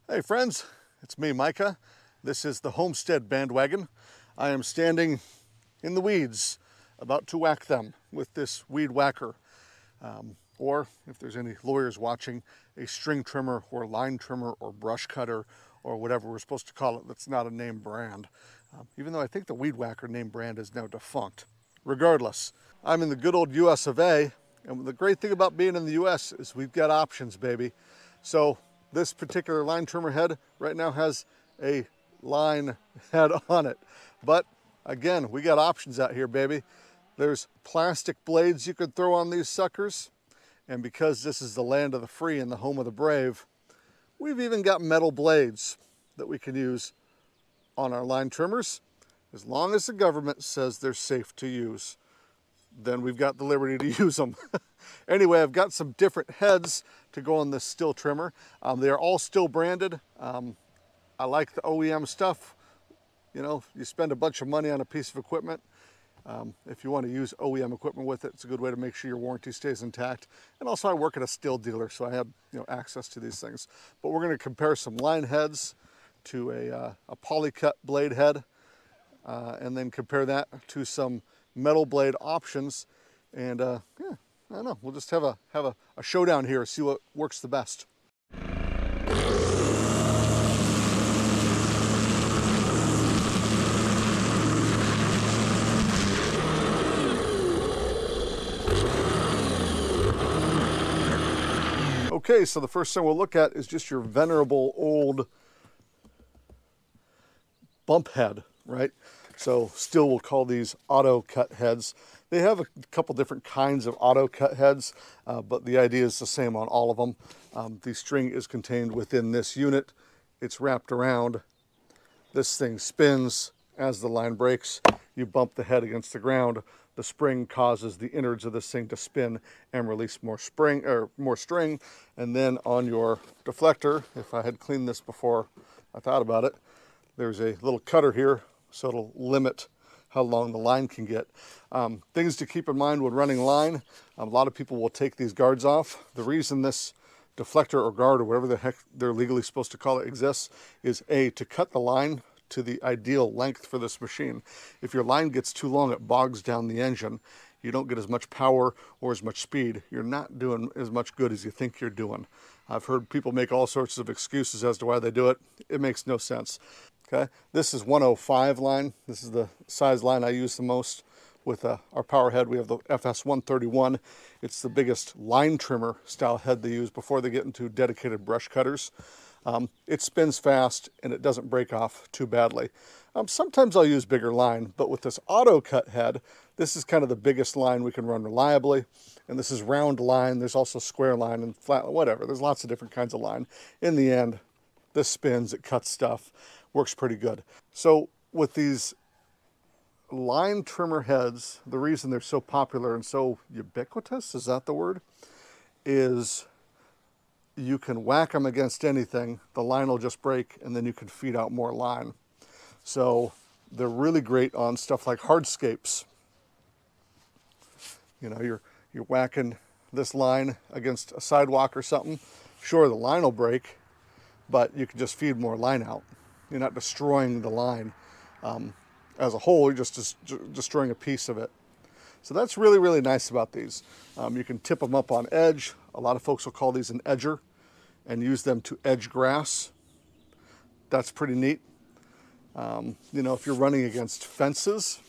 Hey friends, it's me, Micah. This is the Homestead bandwagon. I am standing in the weeds, about to whack them with this weed whacker. Or, if there's any lawyers watching, a string trimmer or line trimmer or brush cutter or whatever we're supposed to call it that's not a name brand. Even though I think the weed whacker name brand is now defunct. Regardless, I'm in the good old US of A, and the great thing about being in the US is we've got options, baby. So this particular line trimmer head right now has a line head on it. But again, we got options out here, baby. There's plastic blades you could throw on these suckers. And because this is the land of the free and the home of the brave, we've even got metal blades that we can use on our line trimmers. As long as the government says they're safe to use, then we've got the liberty to use them. Anyway, I've got some different heads to go on this Stihl trimmer. They are all Stihl branded. I like the OEM stuff. You know, you spend a bunch of money on a piece of equipment. If you want to use OEM equipment with it, it's a good way to make sure your warranty stays intact. And also I work at a Stihl dealer, so I have access to these things. But we're going to compare some line heads to a Polycut blade head, and then compare that to some metal blade options. And yeah, I don't know, we'll just have a showdown here, see what works the best. Okay, so the first thing we'll look at is just your venerable old bump head, right? So Stihl will call these AutoCut heads. They have a couple different kinds of AutoCut heads, but the idea is the same on all of them. The string is contained within this unit. It's wrapped around. This thing spins. As the line breaks, you bump the head against the ground. The spring causes the innards of this thing to spin and release more string. And then on your deflector, if I had cleaned this before I thought about it, there's a little cutter here, so it'll limit how long the line can get. Things to keep in mind when running line, a lot of people will take these guards off. The reason this deflector or guard or whatever the heck they're legally supposed to call it exists is A, to cut the line to the ideal length for this machine. If your line gets too long, it bogs down the engine. You don't get as much power or as much speed. You're not doing as much good as you think you're doing. I've heard people make all sorts of excuses as to why they do it. It makes no sense. Okay, this is 105 line. This is the size line I use the most. With our power head, we have the FS 131. It's the biggest line trimmer style head they use before they get into dedicated brush cutters. It spins fast and it doesn't break off too badly. Sometimes I'll use bigger line, but with this AutoCut head, this is kind of the biggest line we can run reliably. And this is round line. There's also square line and flat, whatever. There's lots of different kinds of line. In the end, this spins, it cuts stuff, works pretty good. So with these line trimmer heads, the reason they're so popular and so ubiquitous, is that the word? Is you can whack them against anything, the line will just break, and then you can feed out more line. So they're really great on stuff like hardscapes. You know, you're whacking this line against a sidewalk or something. Sure, the line will break, but you can just feed more line out. You're not destroying the line as a whole, you're just destroying a piece of it. So that's really, really nice about these. You can tip them up on edge. A lot of folks will call these an edger and use them to edge grass. That's pretty neat. You know, if you're running against fences,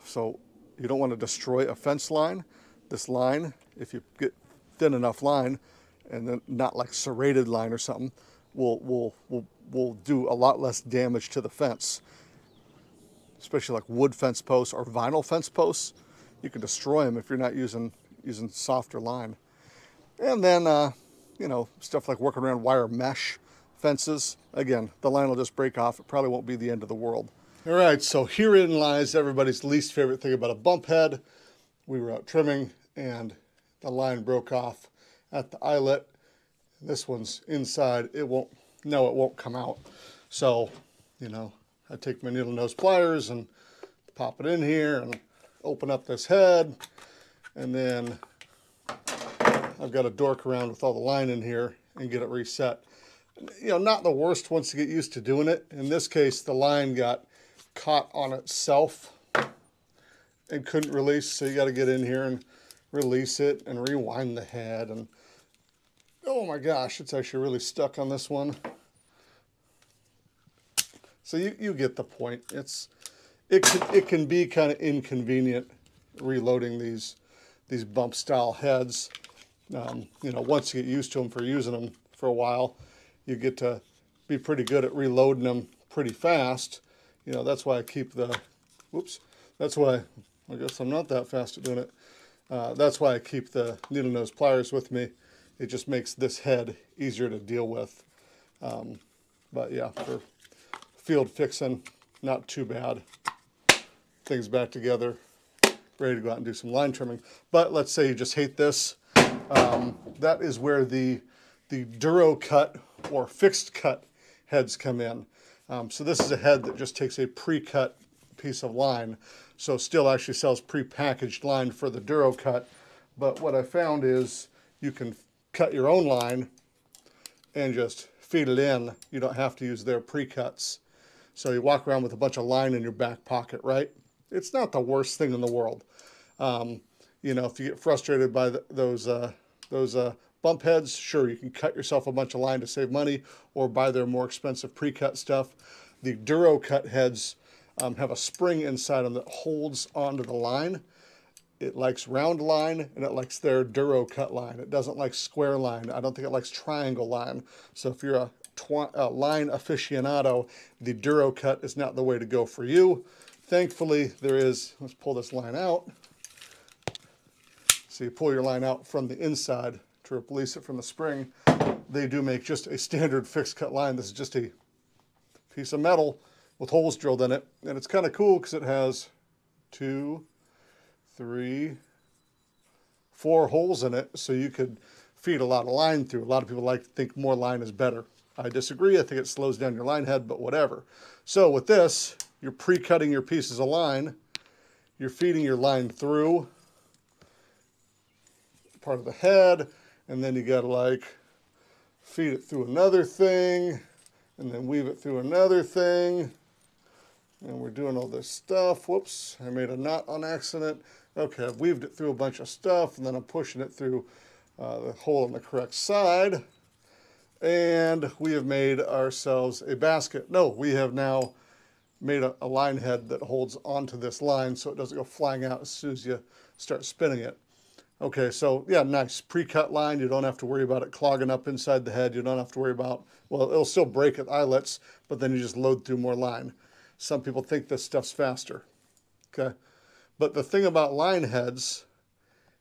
so you don't want to destroy a fence line, this line, if you get thin enough line, and then not like serrated line or something, will do a lot less damage to the fence. Especially like wood fence posts or vinyl fence posts, you can destroy them if you're not using softer line. And then, you know, stuff like working around wire mesh fences. Again, the line will just break off. It probably won't be the end of the world. All right, so herein lies everybody's least favorite thing about a bump head. We were out trimming and the line broke off at the eyelet. This one's inside. It won't come out. So, you know, I take my needle nose pliers and pop it in here and open up this head, and then I've got a dork around with all the line in here, and get it reset. You know, not the worst once you get used to doing it. In this case, the line got caught on itself and couldn't release, so you got to get in here and release it and rewind the head. And oh my gosh, it's actually really stuck on this one. So you get the point. It can be kind of inconvenient reloading these bump style heads. You know, once you get used to them for using them for a while, you get to be pretty good at reloading them pretty fast. You know, that's why I keep the, whoops, that's why, I guess I'm not that fast at doing it. That's why I keep the needle nose pliers with me. It just makes this head easier to deal with. But yeah, for field fixing, not too bad. Things back together, ready to go out and do some line trimming. But let's say you just hate this. That is where the Durocut or FixCut heads come in. So this is a head that just takes a pre-cut piece of line. So Stihl actually sells pre-packaged line for the Durocut. But what I found is you can cut your own line and just feed it in. You don't have to use their pre-cuts. So you walk around with a bunch of line in your back pocket, right? It's not the worst thing in the world. You know, if you get frustrated by those bump heads, sure, you can cut yourself a bunch of line to save money or buy their more expensive pre-cut stuff. The Durocut heads have a spring inside them that holds onto the line. It likes round line, and it likes their Durocut line. It doesn't like square line. I don't think it likes triangle line. So if you're a line aficionado, the Durocut is not the way to go for you. Thankfully, there is, let's pull this line out. So you pull your line out from the inside to release it from the spring. They do make just a standard FixCut line. This is just a piece of metal with holes drilled in it. And it's kind of cool because it has 2, 3, 4 holes in it. So you could feed a lot of line through. A lot of people like to think more line is better. I disagree. I think it slows down your line head, but whatever. So with this, you're pre-cutting your pieces of line. You're feeding your line through part of the head, and then you got to like feed it through another thing, and then weave it through another thing. And we're doing all this stuff. Whoops, I made a knot on accident. Okay, I've weaved it through a bunch of stuff, and then I'm pushing it through the hole on the correct side. And we have made ourselves a basket. No, we have now made a line head that holds onto this line so it doesn't go flying out as soon as you start spinning it. Okay, so yeah, nice pre-cut line. You don't have to worry about it clogging up inside the head. You don't have to worry about, well, it'll still break at eyelets, but then you just load through more line. Some people think this stuff's faster, okay? But the thing about line heads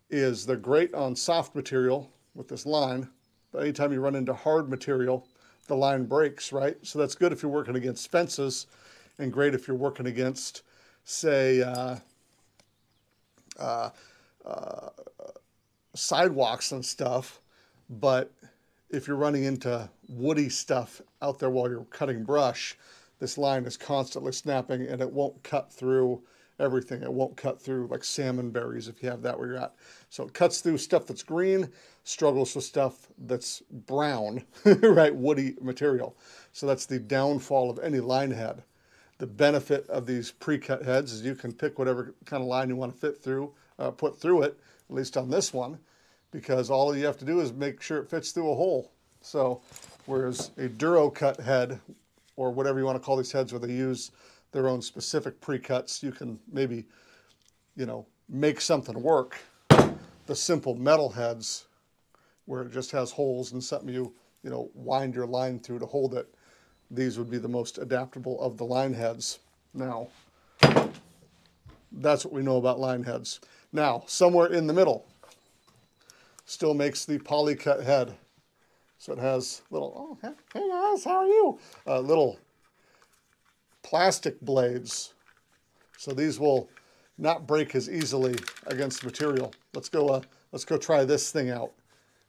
is they're great on soft material with this line, but anytime you run into hard material, the line breaks, right? So that's good if you're working against fences, and great if you're working against, say, sidewalks and stuff. But if you're running into woody stuff out there while you're cutting brush, this line is constantly snapping and it won't cut through everything. It won't cut through like salmon berries if you have that where you're at. So it cuts through stuff that's green, struggles with stuff that's brown, right, woody material. So that's the downfall of any line head. The benefit of these pre-cut heads is you can pick whatever kind of line you want to fit through, put through it, at least on this one, because all you have to do is make sure it fits through a hole. So whereas a Durocut head, or whatever you want to call these heads where they use their own specific pre-cuts, you can maybe, you know, make something work. The simple metal heads where it just has holes and something you know, wind your line through to hold it, these would be the most adaptable of the line heads. Now, that's what we know about line heads. Now, somewhere in the middle, Stihl makes the Polycut head. So it has little, oh, hey guys, how are you? Little plastic blades. So these will not break as easily against material. Let's go try this thing out.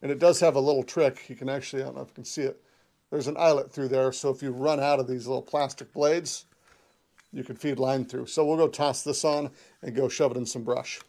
And it does have a little trick. You can actually, I don't know if you can see it. There's an eyelet through there. So if you run out of these little plastic blades, you can feed line through. So we'll go toss this on and go shove it in some brush.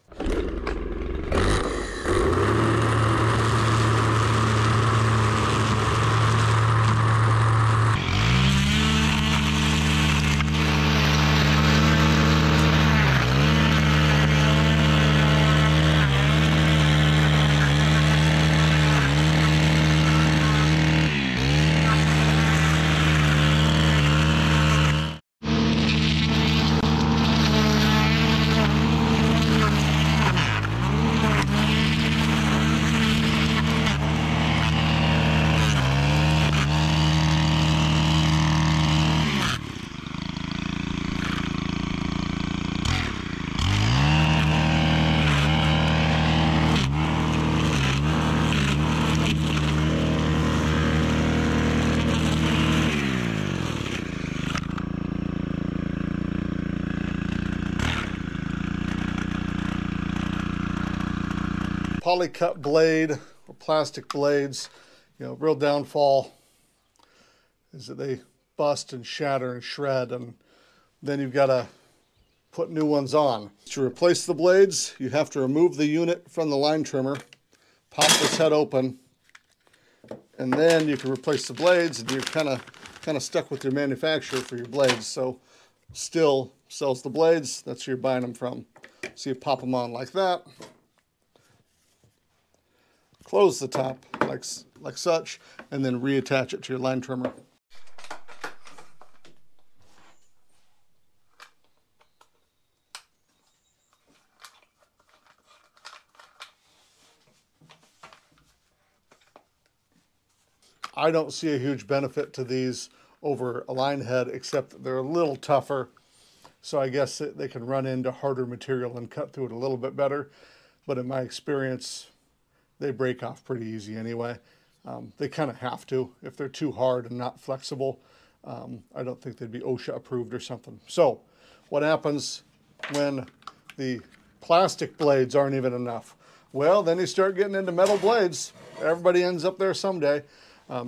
polycut blade or plastic blades, you know, real downfall is that they bust and shatter and shred, and then you've got to put new ones on. To replace the blades, you have to remove the unit from the line trimmer, pop this head open, and then you can replace the blades, and you're kind of stuck with your manufacturer for your blades. So Stihl sells the blades, that's where you're buying them from. So you pop them on like that, close the top like such, and then reattach it to your line trimmer. I don't see a huge benefit to these over a line head, except that they're a little tougher. So I guess they can run into harder material and cut through it a little bit better. But in my experience, they break off pretty easy anyway. They kind of have to. If they're too hard and not flexible, I don't think they'd be OSHA approved or something. So what happens when the plastic blades aren't even enough? Well, then you start getting into metal blades. Everybody ends up there someday.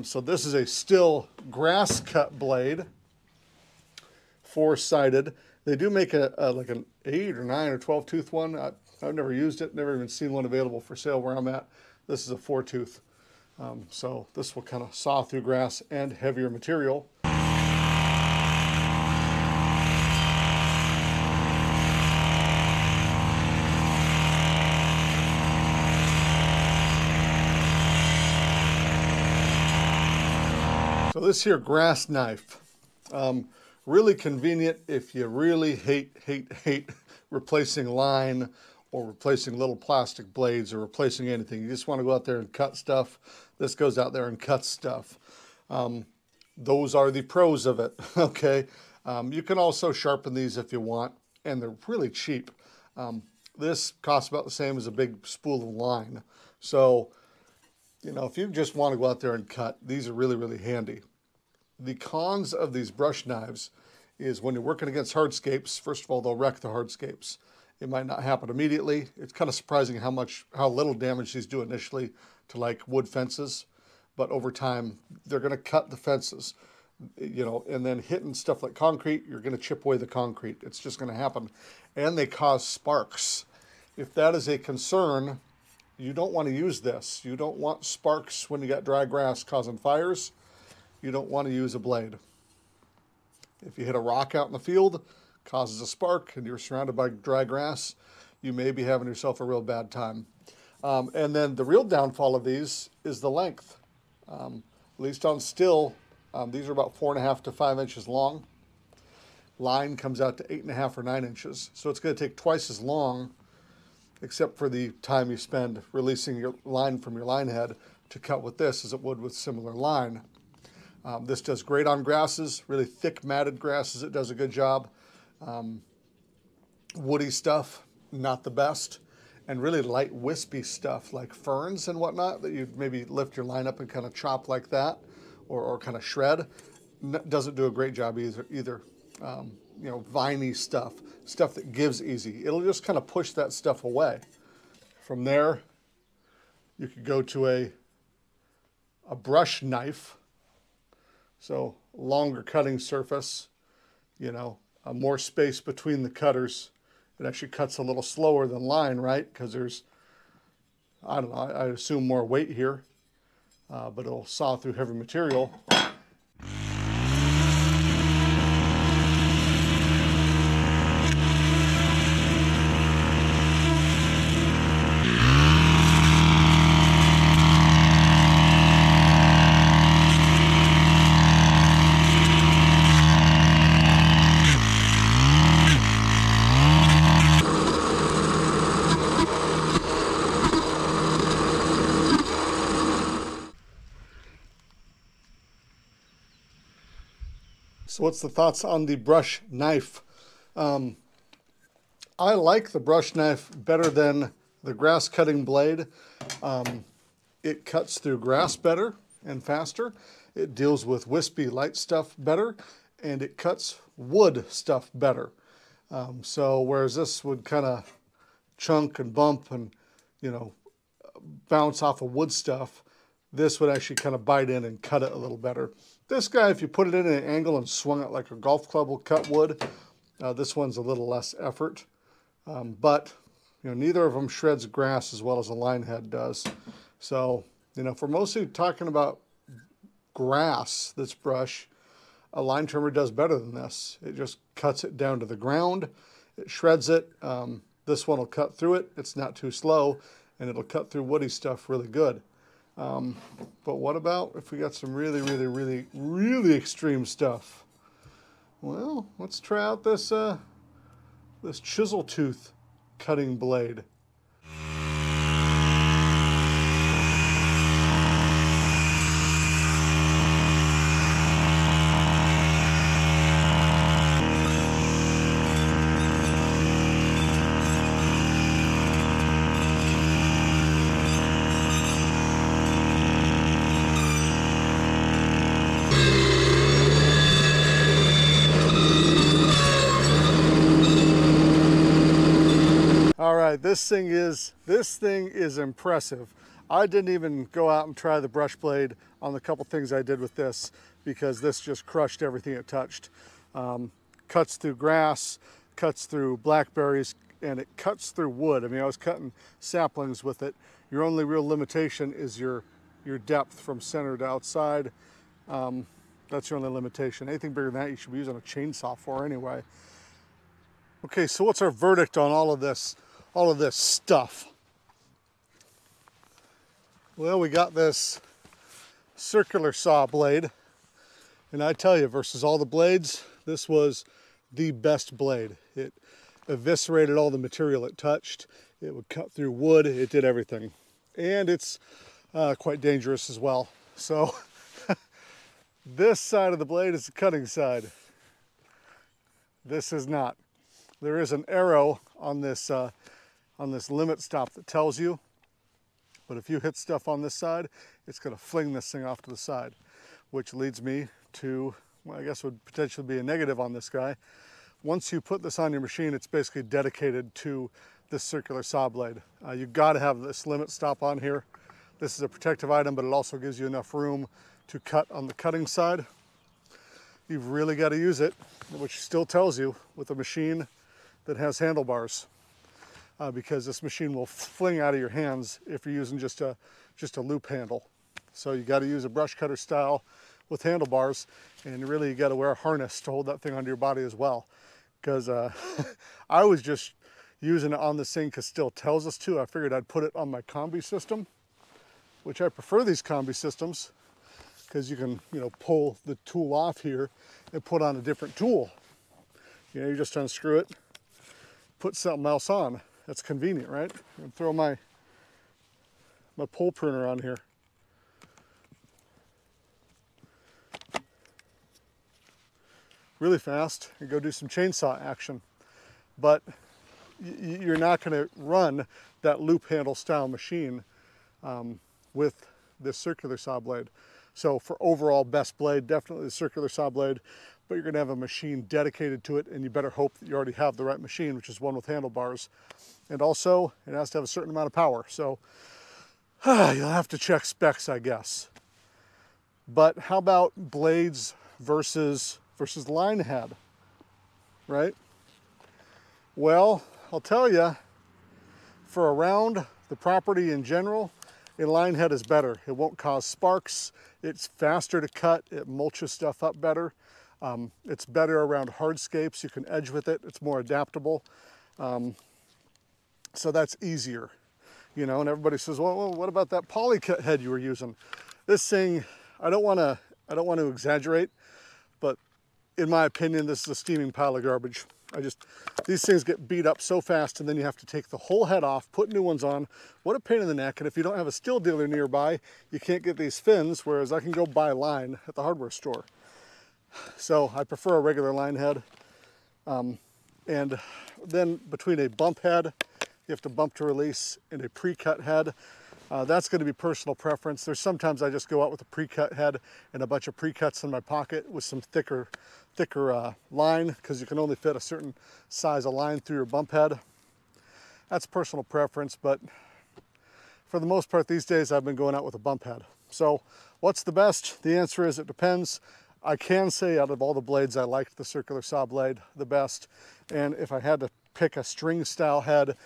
So this is a Stihl grass cut blade, 4-sided. They do make like an 8 or 9 or 12 tooth one. I've never used it, never even seen one available for sale where I'm at. This is a 4-tooth. So this will kind of saw through grass and heavier material. So this here grass knife, really convenient if you really hate replacing line or replacing little plastic blades or replacing anything. You just want to go out there and cut stuff. This goes out there and cuts stuff. Those are the pros of it, okay? You can also sharpen these if you want, and they're really cheap. This costs about the same as a big spool of line. So, you know, if you just want to go out there and cut, these are really, really handy. The cons of these brush knives is when you're working against hardscapes, first of all, they'll wreck the hardscapes. It might not happen immediately. It's kind of surprising how little damage these do initially to like wood fences, but over time, they're gonna cut the fences, you know, and then hitting stuff like concrete, you're gonna chip away the concrete. It's just gonna happen. And they cause sparks. If that is a concern, you don't want to use this. You don't want sparks when you got dry grass causing fires. You don't want to use a blade. If you hit a rock out in the field, causes a spark, and you're surrounded by dry grass, you may be having yourself a real bad time. And then the real downfall of these is the length. At least on Stihl, these are about 4.5 to 5 inches long. Line comes out to 8.5 or 9 inches. So it's going to take twice as long, except for the time you spend releasing your line from your line head to cut with this as it would with similar line. This does great on grasses, really thick matted grasses. It does a good job. Woody stuff, not the best. And really light wispy stuff like ferns and whatnot that you'd maybe lift your line up and kind of chop like that or kind of shred. Doesn't do a great job either. You know, viney stuff that gives easy. It'll just kind of push that stuff away. From there, you could go to a brush knife. So longer cutting surface, you know, more space between the cutters. It actually cuts a little slower than line, right? Because there's, I don't know, I assume more weight here, but it'll saw through heavy material. So what's the thoughts on the brush knife? I like the brush knife better than the grass cutting blade. It cuts through grass better and faster. It deals with wispy light stuff better, and it cuts wood stuff better. So whereas this would kind of chunk and bump and, you know, bounce off of wood stuff, this would actually kind of bite in and cut it a little better. This guy, if you put it in an angle and swung it like a golf club will cut wood, this one's a little less effort. But you know, neither of them shreds grass as well as a line head does. So, you know, if we're mostly talking about grass, this brush, a line trimmer does better than this. It just cuts it down to the ground. It shreds it. This one will cut through it. It's not too slow, and it'll cut through woody stuff really good. But what about if we got some really extreme stuff? Well, let's try out this this chisel tooth cutting blade. All right, this thing is impressive. I didn't even go out and try the brush blade on the couple things I did with this because this just crushed everything it touched. Cuts through grass, cuts through blackberries, and it cuts through wood. I mean, I was cutting saplings with it. Your only real limitation is your depth from center to outside. That's your only limitation. Anything bigger than that, you should be using a chainsaw for anyway. Okay, so what's our verdict on all of this stuff? Well, we got this circular saw blade, and I tell you, versus all the blades, this was the best blade. It eviscerated all the material it touched. It would cut through wood. It did everything, and it's quite dangerous as well. So this side of the blade is the cutting side. This is not. There is an arrow on this limit stop that tells you, but if you hit stuff on this side, it's going to fling this thing off to the side, which leads me to, well, I guess would potentially be a negative on this guy. Once you put this on your machine, it's basically dedicated to this circular saw blade. You've got to have this limit stop on here. This is a protective item, but it also gives you enough room to cut on the cutting side. You've really got to use it, which still tells you with a machine that has handlebars, because this machine will fling out of your hands if you're using just a loop handle. So you got to use a brush cutter style with handlebars, and really you got to wear a harness to hold that thing onto your body as well. Because I was just using it on this thing because Stihl tells us to. I figured I'd put it on my combi system, which I prefer these combi systems because you can, you know, pull the tool off here and put on a different tool. You know, you just unscrew it, put something else on. That's convenient, right? I'm gonna throw my pole pruner on here. Really fast and go do some chainsaw action. But you're not gonna run that loop handle style machine with this circular saw blade. So for overall best blade, definitely the circular saw blade. But you're going to have a machine dedicated to it, and you better hope that you already have the right machine, which is one with handlebars. And also, it has to have a certain amount of power. So you'll have to check specs, I guess. But how about blades versus line head, right? Well, I'll tell you, for around the property in general, a line head is better. It won't cause sparks. It's faster to cut. It mulches stuff up better. It's better around hardscapes. You can edge with it. It's more adaptable. So that's easier, you know, and everybody says, well, what about that Polycut head you were using? This thing, I don't want to exaggerate, but in my opinion, this is a steaming pile of garbage. These things get beat up so fast, and then you have to take the whole head off, put new ones on. What a pain in the neck. And if you don't have a Stihl dealer nearby, you can't get these fins, whereas I can go buy line at the hardware store. So I prefer a regular line head. And then between a bump head, you have to bump to release, and a pre-cut head, that's going to be personal preference. There's sometimes I just go out with a pre-cut head and a bunch of pre-cuts in my pocket with some thicker line, because you can only fit a certain size of line through your bump head. That's personal preference, but for the most part these days I've been going out with a bump head. So what's the best? The answer is it depends. I can say out of all the blades I liked the circular saw blade the best, and if I had to pick a string style head,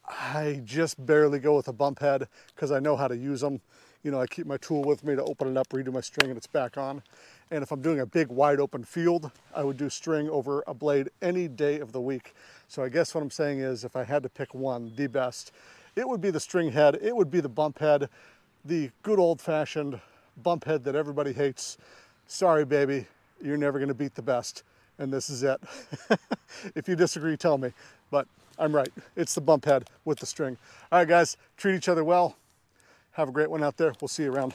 I just barely go with a bump head because I know how to use them. You know, I keep my tool with me to open it up, redo my string, and it's back on. And if I'm doing a big wide open field, I would do string over a blade any day of the week. So I guess what I'm saying is if I had to pick one, the best, it would be the string head, it would be the bump head, the good old-fashioned bump head that everybody hates. Sorry, baby, you're never gonna beat the best, and this is it. If you disagree, tell me, but I'm right. It's the bump head with the string. All right, guys, treat each other well. Have a great one out there. We'll see you around.